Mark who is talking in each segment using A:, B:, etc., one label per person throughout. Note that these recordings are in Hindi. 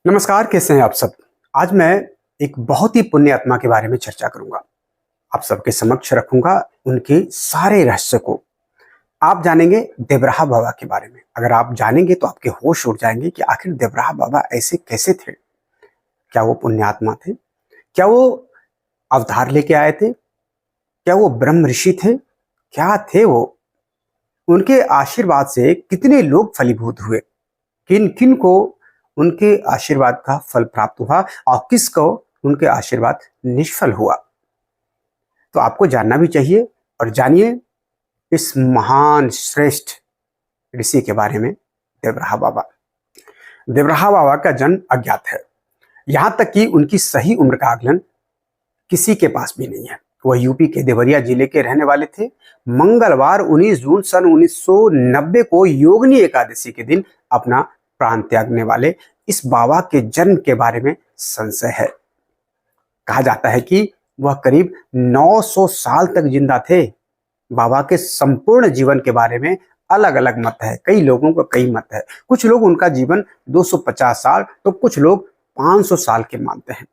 A: नमस्कार, कैसे हैं आप सब। आज मैं एक बहुत ही पुण्य आत्मा के बारे में चर्चा करूंगा। आप सबके समक्ष रखूंगा उनके सारे रहस्य को। आप जानेंगे देवराहा बाबा के बारे में। अगर आप जानेंगे तो आपके होश उड़ जाएंगे कि आखिर देवराहा बाबा ऐसे कैसे थे। क्या वो पुण्य आत्मा थे? क्या वो अवतार लेके आए थे? क्या वो ब्रह्म ऋषि थे? क्या थे वो? उनके आशीर्वाद से कितने लोग फलीभूत हुए? किन किन को उनके आशीर्वाद का फल प्राप्त हुआ और किसको उनके आशीर्वाद निष्फल हुआ? तो आपको जानना भी चाहिए। और जानिए इस महान श्रेष्ठ ऋषि के बारे में, देवराहा बाबा। देवराहा बाबा का जन्म अज्ञात है। यहां तक कि उनकी सही उम्र का आकलन किसी के पास भी नहीं है। वह यूपी के देवरिया जिले के रहने वाले थे। मंगलवार 19 जून सन 1990 को योगिनी एकादशी के दिन अपना प्राण त्यागने वाले इस बाबा के जन्म के बारे में संशय है। कहा जाता है कि वह करीब 900 साल तक जिंदा थे। बाबा के संपूर्ण जीवन के बारे में अलग अलग मत है। कई लोगों का कई मत है। कुछ लोग उनका जीवन 250 साल तो कुछ लोग 500 साल के मानते हैं।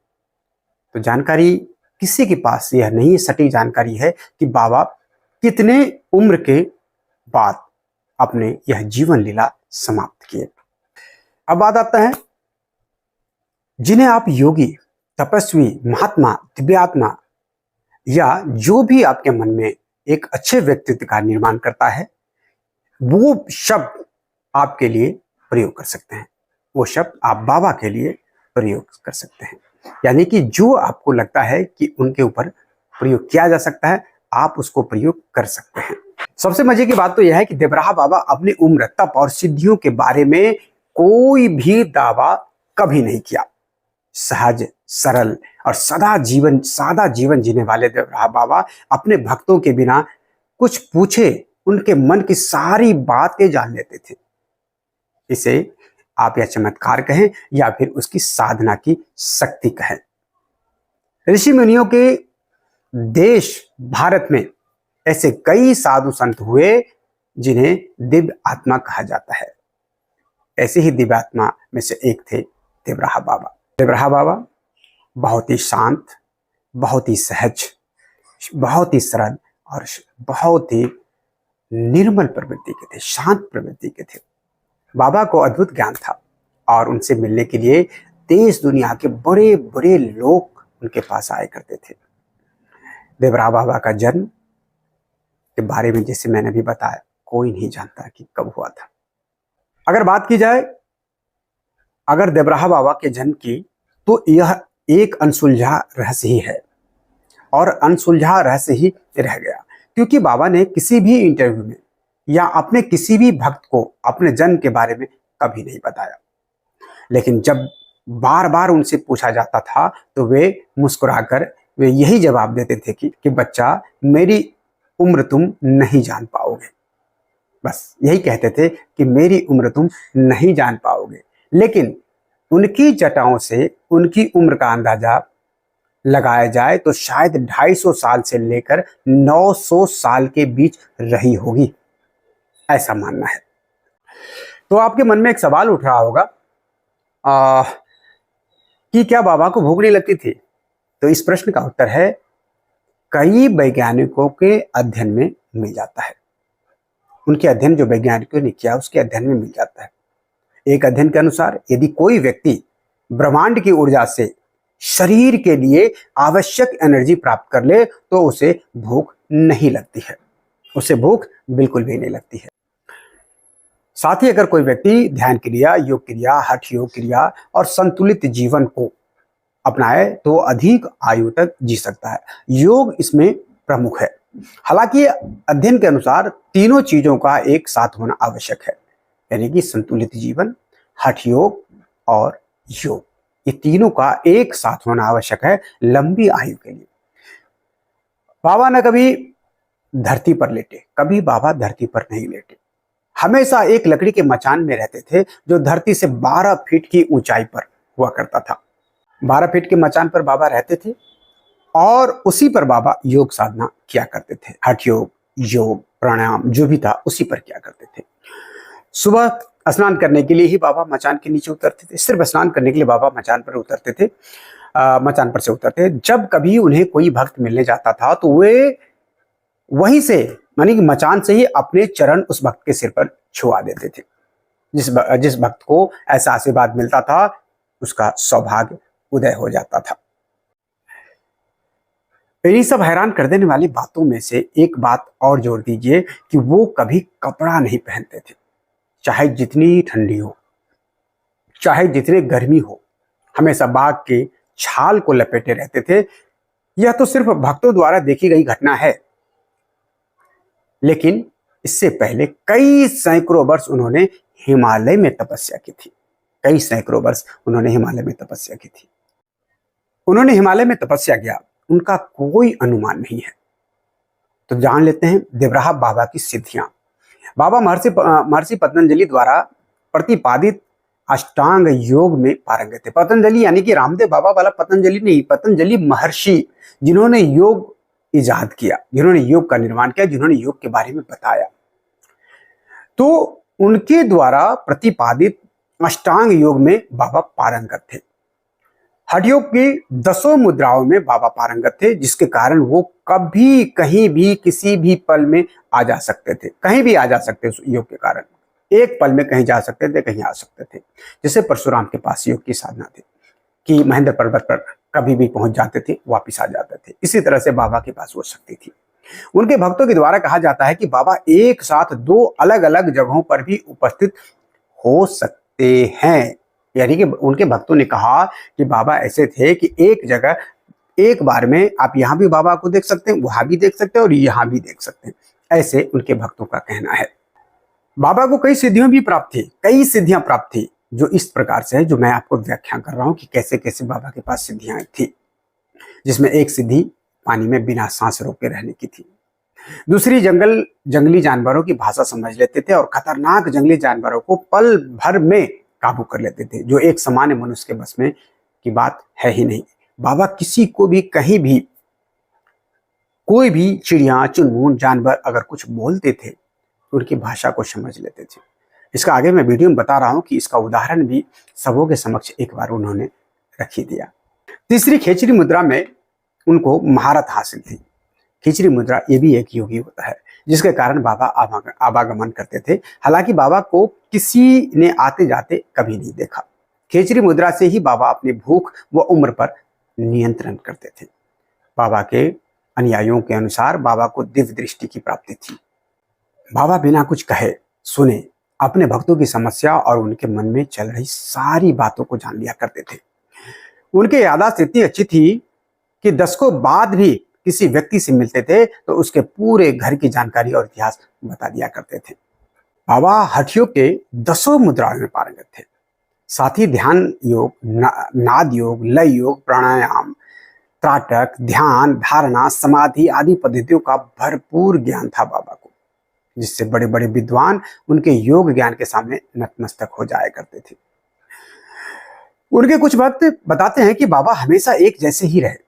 A: तो जानकारी किसी के पास यह नहीं सटीक जानकारी है कि बाबा कितने उम्र के बाद अपने यह जीवन लीला समाप्त किए। अब बात आता है, जिन्हें आप योगी, तपस्वी, महात्मा, दिव्यात्मा या जो भी आपके मन में एक अच्छे व्यक्तित्व का निर्माण करता है, वो शब्द आपके लिए प्रयोग कर सकते हैं। वो शब्द आप बाबा के लिए प्रयोग कर सकते हैं। यानी कि जो आपको लगता है कि उनके ऊपर प्रयोग किया जा सकता है, आप उसको प्रयोग कर सकते हैं। सबसे मजे की बात तो यह है कि देवराहा बाबा अपनी उम्र, तप और सिद्धियों के बारे में कोई भी दावा कभी नहीं किया। सहज, सरल और सादा जीवन जीने वाले देवराहा बाबा अपने भक्तों के बिना कुछ पूछे उनके मन की सारी बातें जान लेते थे। इसे आप या चमत्कार कहें या फिर उसकी साधना की शक्ति कहें। ऋषि मुनियों के देश भारत में ऐसे कई साधु संत हुए जिन्हें दिव्य आत्मा कहा जाता है। ऐसे ही दिव्य आत्मा में से एक थे देवराहा बाबा। देवराहा बाबा बहुत ही शांत, बहुत ही सहज, बहुत ही सरल और बहुत ही निर्मल प्रवृत्ति के थे, शांत प्रवृत्ति के थे। बाबा को अद्भुत ज्ञान था और उनसे मिलने के लिए देश दुनिया के बड़े बड़े लोग उनके पास आया करते थे। देवराहा बाबा का जन्म के बारे में जैसे मैंने भी बताया, कोई नहीं जानता कि कब हुआ था। अगर बात की जाए अगर देवराहा बाबा के जन्म की, तो यह एक अनसुलझा रहस्य ही है और अनसुलझा रहस्य ही रह गया, क्योंकि बाबा ने किसी भी इंटरव्यू में या अपने किसी भी भक्त को अपने जन्म के बारे में कभी नहीं बताया। लेकिन जब बार बार उनसे पूछा जाता था तो वे मुस्कुराकर वे यही जवाब देते थे कि बच्चा, मेरी उम्र तुम नहीं जान पाओगे। बस यही कहते थे कि मेरी उम्र तुम नहीं जान पाओगे। लेकिन उनकी जटाओं से उनकी उम्र का अंदाजा लगाया जाए तो शायद 250 साल से लेकर 900 साल के बीच रही होगी, ऐसा मानना है। तो आपके मन में एक सवाल उठ रहा होगा कि क्या बाबा को भूख नहीं लगती थी? तो इस प्रश्न का उत्तर है, कई वैज्ञानिकों के अध्ययन में मिल जाता है। उनके अध्ययन जो वैज्ञानिकों ने किया उसके अध्ययन में मिल जाता है। एक अध्ययन के अनुसार यदि कोई व्यक्ति ब्रह्मांड की ऊर्जा से शरीर के लिए आवश्यक एनर्जी प्राप्त कर ले तो उसे भूख नहीं लगती है। उसे भूख बिल्कुल भी नहीं लगती है। साथ ही अगर कोई व्यक्ति ध्यान क्रिया, योग क्रिया, हठ योग क्रिया और संतुलित जीवन को अपनाए तो अधिक आयु तक जी सकता है। योग इसमें प्रमुख है। हालांकि अध्ययन के अनुसार तीनों चीजों का एक साथ होना आवश्यक है, यानी कि संतुलित जीवन, हठ योग और योग, ये तीनों का एक साथ होना आवश्यक है लंबी आयु के लिए। बाबा न कभी धरती पर लेटे, कभी बाबा धरती पर नहीं लेटे। हमेशा एक लकड़ी के मचान में रहते थे जो धरती से 12 फीट की ऊंचाई पर हुआ करता था। 12 फीट के मचान पर बाबा रहते थे और उसी पर बाबा योग साधना किया करते थे। हठ योग, योग, प्राणायाम जो भी था उसी पर किया करते थे। सुबह स्नान करने के लिए ही बाबा मचान के नीचे उतरते थे, सिर्फ स्नान करने के लिए बाबा मचान पर उतरते थे, मचान पर से उतरते। जब कभी उन्हें कोई भक्त मिलने जाता था तो वे वहीं से, मानी कि मचान से ही अपने चरण उस भक्त के सिर पर छुआ देते थे। जिस भक्त को ऐसा आशीर्वाद मिलता था उसका सौभाग्य उदय हो जाता था। इन्हीं सब हैरान कर देने वाली बातों में से एक बात और जोड़ दीजिए कि वो कभी कपड़ा नहीं पहनते थे, चाहे जितनी ठंडी हो, चाहे जितनी गर्मी हो, हमेशा बाघ के छाल को लपेटे रहते थे। यह तो सिर्फ भक्तों द्वारा देखी गई घटना है, लेकिन इससे पहले कई सैकड़ों वर्ष उन्होंने हिमालय में तपस्या की थी। कई सैकड़ों वर्ष उन्होंने हिमालय में तपस्या की थी। उन्होंने हिमालय में तपस्या किया, उनका कोई अनुमान नहीं है। तो जान लेते हैं देवराहा बाबा की सिद्धियां। बाबा महर्षि पतंजलि द्वारा प्रतिपादित अष्टांग योग में पारंगत थे। पतंजलि यानी कि रामदेव बाबा वाला पतंजलि नहीं, पतंजलि महर्षि, जिन्होंने योग इजाद किया, जिन्होंने योग का निर्माण किया, जिन्होंने योग के बारे में बताया। तो उनके द्वारा प्रतिपादित अष्टांग योग में बाबा पारंगत थे। हठ योग की 10 मुद्राओं में बाबा पारंगत थे, जिसके कारण वो कभी कहीं भी किसी भी पल में आ जा सकते थे, कहीं भी आ जा सकते थे। योग के कारण एक पल में कहीं जा सकते थे, कहीं आ सकते थे। जैसे परशुराम के पास योग की साधना थी कि महेंद्र पर्वत पर कभी भी पहुंच जाते थे, वापिस आ जाते थे। इसी तरह से बाबा के पास वो शक्ति थी। उनके भक्तों के द्वारा कहा जाता है कि बाबा एक साथ 2 अलग अलग जगहों पर भी उपस्थित हो सकते हैं। यानी कि उनके भक्तों ने कहा कि बाबा ऐसे थे कि एक जगह एक बार में आप यहाँ भी बाबा को देख सकते हैं, वहां भी देख सकते हैं और यहाँ भी देख सकते हैं। ऐसे उनके भक्तों का कहना है। बाबा को कई सिद्धियां भी प्राप्त थी, कई सिद्धियां प्राप्त थी, जो इस प्रकार से है, जो मैं आपको व्याख्या कर रहा हूं कि कैसे कैसे बाबा के पास सिद्धियां थी। जिसमें एक सिद्धि पानी में बिना सांस रोके रहने की थी। दूसरी जंगली जानवरों की भाषा समझ लेते थे और खतरनाक जंगली जानवरों को पल भर में काबू कर लेते थे, जो एक सामान्य मनुष्य के बस में की बात है ही नहीं। बाबा किसी को भी कहीं भी कोई भी चिड़िया चुनमुन जानवर अगर कुछ बोलते थे तो उनकी भाषा को समझ लेते थे। इसका आगे मैं वीडियो में बता रहा हूं कि इसका उदाहरण भी सबों के समक्ष एक बार उन्होंने रख ही दिया। तीसरी खेचरी मुद्रा में उनको महारत हासिल थी। खिचड़ी मुद्रा ये भी एक योगी होता है, जिसके कारण बाबा आवागमन करते थे। हालांकि बाबा को किसी ने आते जाते कभी नहीं देखा। खिचड़ी मुद्रा से ही बाबा अपनी भूख व उम्र पर नियंत्रण करते थे। बाबा के अनुयायियों के अनुसार बाबा को दिव्य दृष्टि की प्राप्ति थी। बाबा बिना कुछ कहे सुने अपने भक्तों की समस्या और उनके मन में चल रही सारी बातों को जान लिया करते थे। उनकी याददाश्त इतनी अच्छी थी कि दशकों बाद भी किसी व्यक्ति से मिलते थे तो उसके पूरे घर की जानकारी और इतिहास बता दिया करते थे। बाबा हठ योग के 10 मुद्राओं में पारंगत थे। साथ ही ध्यान योग, नाद योग, लय योग, प्राणायाम, त्राटक, ध्यान, धारणा, समाधि आदि पद्धतियों का भरपूर ज्ञान था बाबा को, जिससे बड़े बड़े विद्वान उनके योग ज्ञान के सामने नतमस्तक हो जाया करते थे। उनके कुछ भक्त बताते हैं कि बाबा हमेशा एक जैसे ही रहे।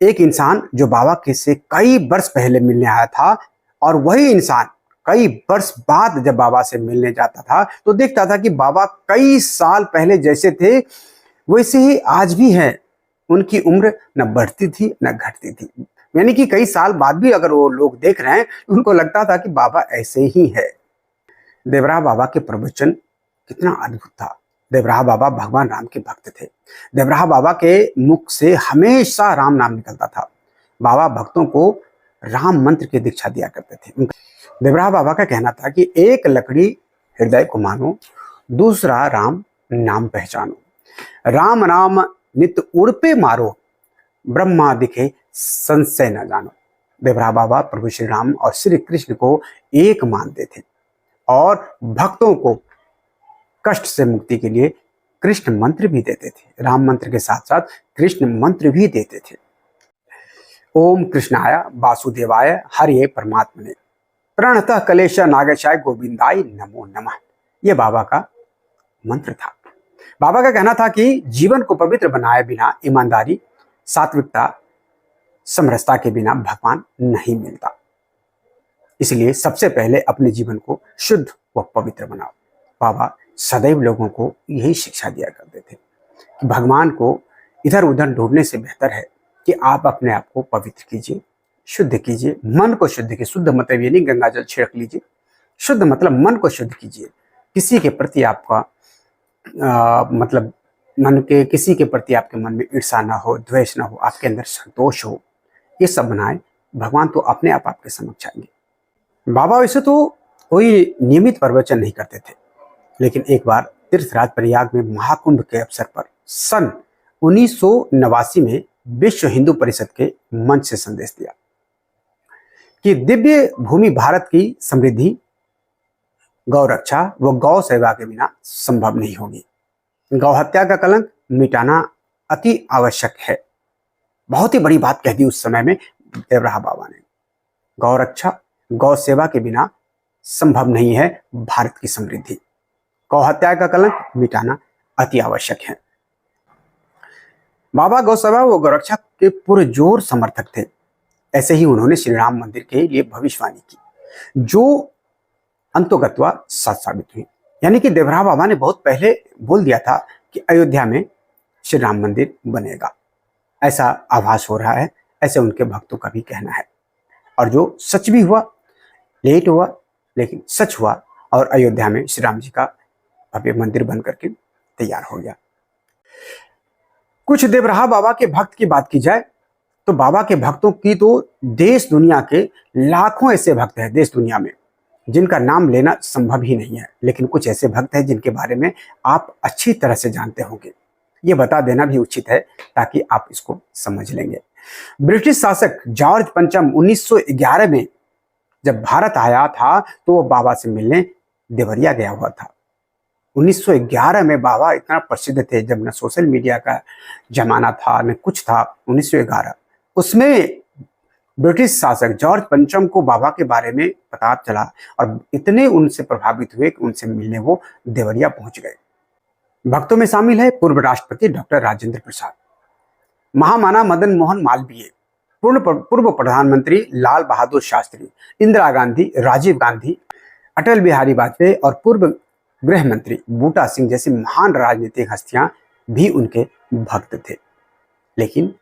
A: एक इंसान जो बाबा के से कई वर्ष पहले मिलने आया था और वही इंसान कई वर्ष बाद जब बाबा से मिलने जाता था तो देखता था कि बाबा कई साल पहले जैसे थे वैसे ही आज भी है। उनकी उम्र न बढ़ती थी न घटती थी। यानी कि कई साल बाद भी अगर वो लोग देख रहे हैं उनको लगता था कि बाबा ऐसे ही है। देवराहा बाबा के प्रवचन कितना अद्भुत था। देवराहा बाबा भगवान राम के भक्त थे। देवराहा बाबा के मुख से हमेशा राम नाम निकलता था। बाबा भक्तों को राम मंत्र की दीक्षा दिया करते थे। देवराहा बाबा का कहना था कि एक लकड़ी हृदय को मानो, दूसरा राम नाम पहचानो, राम नाम नित उड़पे मारो, ब्रह्मा दिखे संशय न जानो। देवराहा बाबा प्रभु श्री राम और श्री कृष्ण को एक मानते थे और भक्तों को कष्ट से मुक्ति के लिए कृष्ण मंत्र भी देते थे। राम मंत्र के साथ साथ कृष्ण मंत्र भी देते थे। ओम कृष्णाय वासुदेवाय हरे परमात्मने प्रणतः कलेश नागेशाय गोविंदाय नमो नमः। यह बाबा का मंत्र था। बाबा का कहना था कि जीवन को पवित्र बनाए बिना ईमानदारी, सात्विकता, समरसता के बिना भगवान नहीं मिलता। इसलिए सबसे पहले अपने जीवन को शुद्ध व पवित्र बनाओ। बाबा सदैव लोगों को यही शिक्षा दिया करते थे कि भगवान को इधर उधर ढूंढने से बेहतर है कि आप अपने आप को पवित्र कीजिए, शुद्ध कीजिए, मन को शुद्ध कीजिए। शुद्ध मतलब ये नहीं गंगा जल छिड़क लीजिए, शुद्ध मतलब मन को शुद्ध कीजिए। किसी के प्रति आपका मतलब किसी के प्रति आपके मन में ईर्षा ना हो, द्वेष ना हो, आपके अंदर संतोष हो, ये सब बनाए। भगवान तो अपने आप आपके समक्ष आएंगे। बाबा वैसे तो कोई नियमित प्रवचन नहीं करते थे, लेकिन एक बार तीर्थराज प्रयाग में महाकुंभ के अवसर पर सन 1989 में विश्व हिंदू परिषद के मंच से संदेश दिया कि दिव्य भूमि भारत की समृद्धि, गौ रक्षा व गौ सेवा के बिना संभव नहीं होगी। गौ हत्या का कलंक मिटाना अति आवश्यक है। बहुत ही बड़ी बात कह दी उस समय में देवराहा बाबा ने। गौ रक्षा, गौ सेवा के बिना संभव नहीं है भारत की समृद्धि। गौ हत्या का कलंक मिटाना अति आवश्यक है। बाबा गौ सेवा व गौ रक्षा के पूरे जोर समर्थक थे। ऐसे ही उन्होंने श्री राम मंदिर के लिए भविष्यवाणी की, जो अंतोगत्वा सच साबित हुई। यानी कि देवराहा बाबा ने बहुत पहले बोल दिया था कि अयोध्या में श्री राम मंदिर बनेगा, ऐसा आभास हो रहा है, ऐसे उनके भक्तों का भी कहना है। और जो सच भी हुआ, लेट हुआ लेकिन सच हुआ, और अयोध्या में श्री राम जी का भव्य मंदिर बन करके तैयार हो गया। कुछ देवराहा बाबा के भक्त की बात की जाए तो बाबा के भक्तों की तो देश दुनिया के लाखों ऐसे भक्त हैं देश दुनिया में जिनका नाम लेना संभव ही नहीं है, लेकिन कुछ ऐसे भक्त हैं जिनके बारे में आप अच्छी तरह से जानते होंगे। ये बता देना भी उचित है ताकि आप इसको समझ लेंगे। ब्रिटिश शासक जॉर्ज पंचम 1911 में जब भारत आया था तो वो बाबा से मिलने देवरिया गया हुआ था। 1911 में बाबा इतना प्रसिद्ध थे, जब न सोशल मीडिया का जमाना था न कुछ था। 1911 उसमें ब्रिटिश शासक जॉर्ज पंचम को बाबा के बारे में पता चला और इतने उनसे प्रभावित हुए कि उनसे मिलने वो देवरिया पहुंच गए। भक्तों में शामिल है पूर्व राष्ट्रपति डॉक्टर राजेंद्र प्रसाद, महामाना मदन मोहन मालवीय, पूर्व प्रधानमंत्री लाल बहादुर शास्त्री, इंदिरा गांधी, राजीव गांधी, अटल बिहारी वाजपेयी और पूर्व गृह मंत्री बूटा सिंह जैसी महान राजनीतिक हस्तियां भी उनके भक्त थे। लेकिन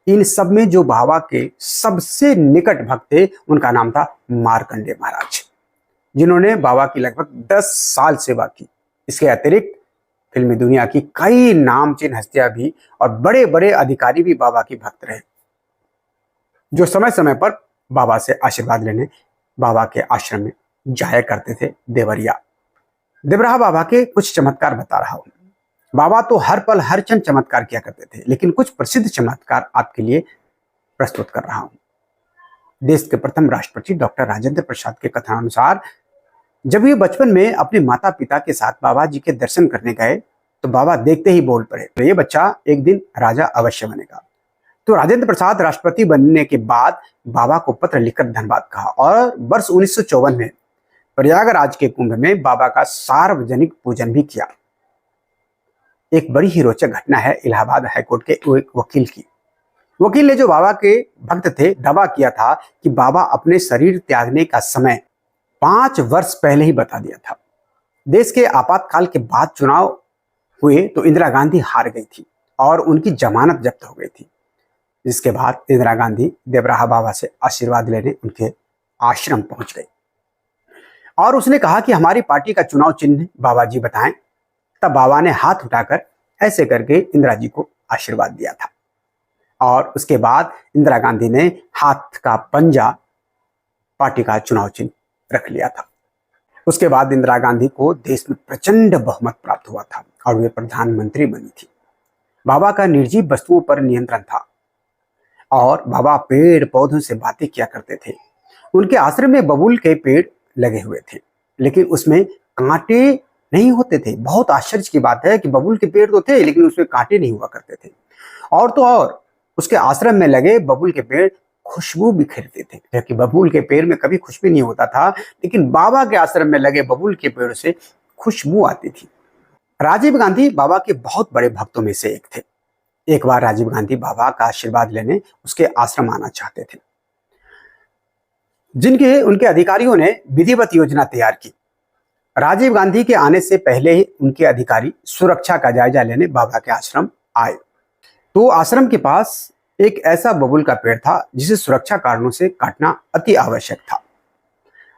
A: इन सब में जो बाबा के सबसे निकट भक्त थे उनका नाम था मार्कंडेय महाराज, जिन्होंने बाबा की लगभग 10 साल सेवा की। इसके अतिरिक्त फिल्मी दुनिया की कई नामचीन हस्तियां भी और बड़े बड़े अधिकारी भी बाबा के भक्त रहे, जो समय समय पर बाबा से आशीर्वाद लेने बाबा के आश्रम में जाया करते थे देवरिया। देवराहा बाबा के कुछ चमत्कार बता रहा हूं। बाबा तो हर पल हर क्षण चमत्कार किया करते थे, लेकिन कुछ प्रसिद्ध चमत्कार आपके लिए प्रस्तुत कर रहा हूं। देश के प्रथम राष्ट्रपति डॉक्टर राजेंद्र प्रसाद के कथनानुसार जब ये बचपन में अपने माता पिता के साथ बाबा जी के दर्शन करने गए तो बाबा देखते ही बोल पड़े, तो ये बच्चा एक दिन राजा अवश्य बनेगा। तो राजेंद्र प्रसाद राष्ट्रपति बनने के बाद बाबा को पत्र लिखकर धन्यवाद कहा और वर्ष 1954 में प्रयागराज के कुंभ में बाबा का सार्वजनिक पूजन भी किया। एक बड़ी ही रोचक घटना है इलाहाबाद हाईकोर्ट के एक वकील की। वकील ने, जो बाबा के भक्त थे, दावा किया था कि बाबा अपने शरीर त्यागने का समय 5 वर्ष पहले ही बता दिया था। देश के आपातकाल के बाद चुनाव हुए तो इंदिरा गांधी हार गई थी और उनकी जमानत जब्त हो गई थी, जिसके बाद इंदिरा गांधी देवराहा बाबा से आशीर्वाद लेने उनके आश्रम पहुंच गई और उसने कहा कि हमारी पार्टी का चुनाव चिन्ह बाबा जी बताएं। तब बाबा ने हाथ उठाकर ऐसे करके इंदिरा जी को आशीर्वाद दिया था और उसके बाद इंदिरा गांधी ने हाथ का पंजा पार्टी का चुनाव चिन्ह रख लिया था। उसके बाद इंदिरा गांधी को देश में प्रचंड बहुमत प्राप्त हुआ था और वे प्रधानमंत्री बनी थी। बाबा का निर्जीव वस्तुओं पर नियंत्रण था और बाबा पेड़ पौधों से बातें किया करते थे। उनके आश्रम में बबूल के पेड़ लगे हुए थे, लेकिन उसमें कांटे नहीं होते थे। बहुत आश्चर्य की बात है कि बबूल के पेड़ तो थे लेकिन उसमें कांटे नहीं हुआ करते थे। और तो और उसके आश्रम में लगे बबूल के पेड़ खुशबू बिखेरते थे, जबकि बबूल के पेड़ में कभी खुशबू नहीं होता था, लेकिन बाबा के आश्रम में लगे बबूल के पेड़ से खुशबू आती थी। राजीव गांधी बाबा के बहुत बड़े भक्तों में से एक थे। एक बार राजीव गांधी बाबा का आशीर्वाद लेने उसके आश्रम आना चाहते थे, जिनके उनके अधिकारियों ने विधिवत योजना तैयार की। राजीव गांधी के आने से पहले ही उनके अधिकारी सुरक्षा का जायजा लेने बाबा के आश्रम आए। तो आश्रम के पास एक ऐसा बबूल का पेड़ था जिसे सुरक्षा कारणों से काटना अति आवश्यक था।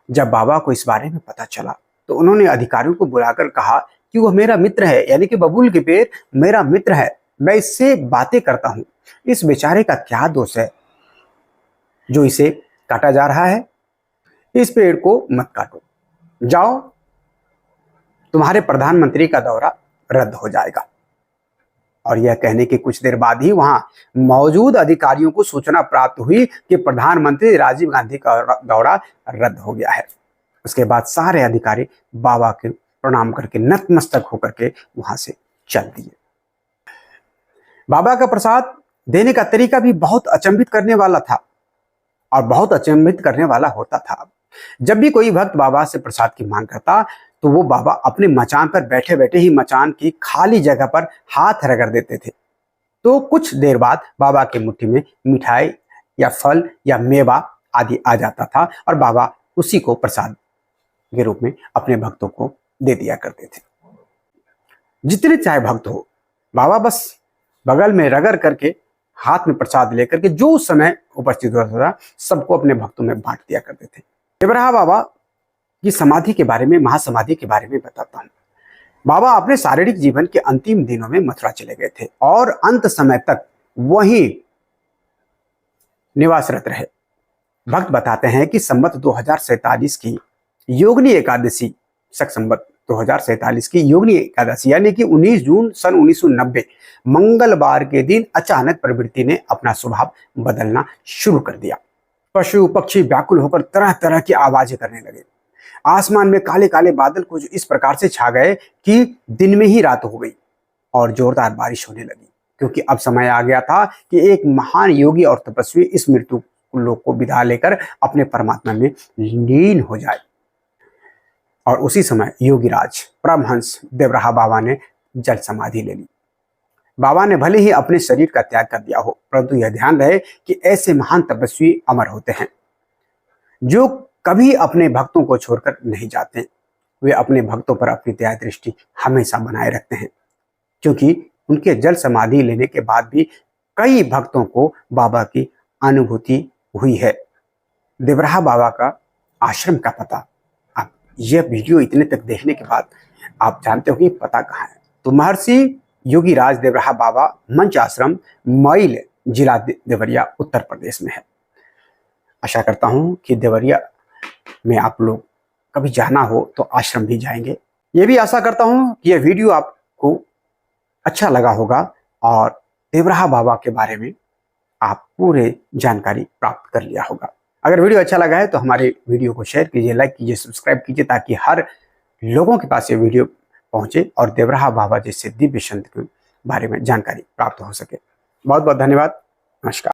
A: जब बाबा को इस बारे में पता चला तो उन्होंने अधिकारियों को बुलाकर कहा कि वह मेरा मित्र है, यानी कि बबूल के पेड़ मेरा मित्र है, मैं इससे बातें करता हूं, इस बेचारे का क्या दोष है जो इसे काटा जा रहा है। इस पेड़ को मत काटो, जाओ, तुम्हारे प्रधानमंत्री का दौरा रद्द हो जाएगा। और यह कहने के कुछ देर बाद ही वहां मौजूद अधिकारियों को सूचना प्राप्त हुई कि प्रधानमंत्री राजीव गांधी का दौरा रद्द हो गया है। उसके बाद सारे अधिकारी बाबा के प्रणाम करके नतमस्तक होकर के वहां से चल दिए। बाबा का प्रसाद देने का तरीका भी बहुत अचंभित करने वाला था और बहुत अचंभित करने वाला होता था। जब भी कोई भक्त बाबा से प्रसाद की मांग करता तो वो बाबा अपने मचान पर बैठे बैठे ही मचान की खाली जगह पर हाथ रगड़ देते थे। तो कुछ देर बाद बाबा की मुट्ठी में मिठाई या फल या मेवा आदि आ जाता था और बाबा उसी को प्रसाद के रूप में अपने भक्तों को दे दिया करते थे। जितने चाहे भक्त हो, बाबा बस बगल में रगड़ करके हाथ में प्रसाद लेकर के जो उस समय उपस्थित होता था सबको अपने भक्तों में बांट दिया करते थे। देवराहा बाबा की समाधि के बारे में, महासमाधि के बारे में बताता हूं। बाबा अपने शारीरिक जीवन के अंतिम दिनों में मथुरा चले गए थे और अंत समय तक वहीं निवासरत रहे। भक्त बताते हैं कि संवत 2047 की योगिनी एकादशी, शक संवत 2047 की योगिनी एकादशी यानी कि 19 जून सन 1990 मंगलवार के दिन अचानक प्रवृत्ति ने अपना स्वभाव बदलना शुरू कर दिया। पशु पक्षी व्याकुल होकर तरह तरह की आवाजें करने लगे। आसमान में काले काले बादल कुछ इस प्रकार से छा गए कि दिन में ही रात हो गई और जोरदार बारिश होने लगी, क्योंकि अब समय आ गया था कि एक महान योगी और तपस्वी इस मृत्यु लोक को विदा लेकर अपने परमात्मा में लीन हो जाए। और उसी समय योगीराज परमहंस देवराहा बाबा ने जल समाधि ले ली। बाबा ने भले ही अपने शरीर का त्याग कर दिया हो, परंतु यह ध्यान रहे कि ऐसे महान तपस्वी अमर होते हैं जो कभी अपने भक्तों को छोड़कर नहीं जाते। वे अपने भक्तों पर अपनी दया दृष्टि हमेशा बनाए रखते हैं, क्योंकि उनके जल समाधि लेने के बाद भी कई भक्तों को बाबा की अनुभूति हुई है। देवराहा बाबा का आश्रम का पता, आप यह वीडियो इतने तक देखने के बाद आप जानते हो कि पता कहाँ है। तो महर्षि योगीराज देवराहा बाबा मंच आश्रम, मैल, जिला देवरिया, उत्तर प्रदेश में है। आशा करता हूं कि देवरिया में आप लोग कभी जाना हो तो आश्रम भी जाएंगे। ये भी आशा करता हूं कि यह वीडियो आपको अच्छा लगा होगा और देवराहा बाबा के बारे में आप पूरे जानकारी प्राप्त कर लिया होगा। अगर वीडियो अच्छा लगा है तो हमारे वीडियो को शेयर कीजिए, लाइक कीजिए, सब्सक्राइब कीजिए, ताकि हर लोगों के पास ये वीडियो पहुंचे और देवराहा बाबा जैसे दिव्य संत के बारे में जानकारी प्राप्त हो सके। बहुत बहुत धन्यवाद। नमस्कार।